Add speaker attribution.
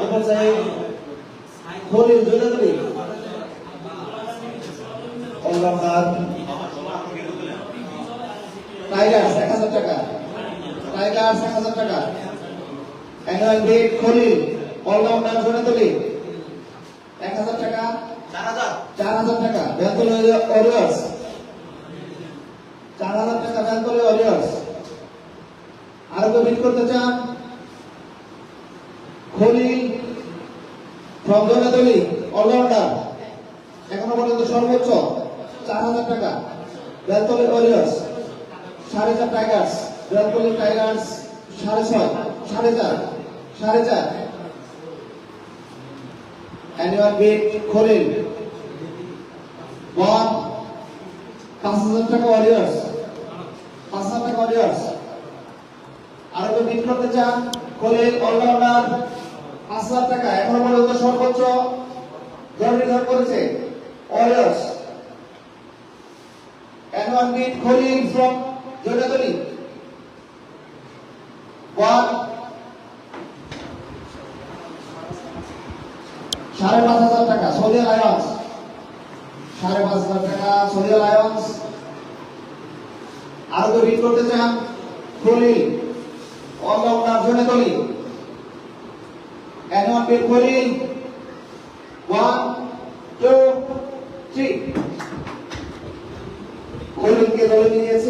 Speaker 1: আমরা চাই Khalil জোনাতলি allrounder Tigers 1000 টাকা, টাইগার্স 1000 টাকা। অ্যানুয়াল বিট খলিল অলরাউন্ডার জোনাতলি 1000 টাকা, 4000 টাকা। বেলতলি ওরিয়র্স 4000 টাকা, বেলতলি ওরিয়র্স। আরো কেউ বিট করতে চান? খলিল ফ্রম জোনাতলি অলরাউন্ডার এখনো পর্যন্ত সর্বোচ্চ 4000 টাকা। Beltali warriors 4.5 tigers, Beltali tigers 6.5, 4.5। Annual bit Khalil 5000 টাকা ওরিয়র্স, 5000 টাকা ওরিয়র্স। আরো কেউ বিট করতে চান? খলিল অলরাউন্ডার 5000 টাকা এখনো পর্যন্ত সর্বোচ্চ দর নির্ধারণ করেছে ওরিয়র্স। অ্যানুয়াল বিট খলিল ফ্রম জোনাতলি 5,500 টাকা। সৌদি লায়ন্স 5,500 টাকা, সৌদি লায়ন্স। আরো কেউ বিট করতে চান? খলিল অলরাউন্ডার জোনাতলি অ্যানুয়াল বিট খলিল 1, 2, 3। খলিলকে দলে নিয়েছে।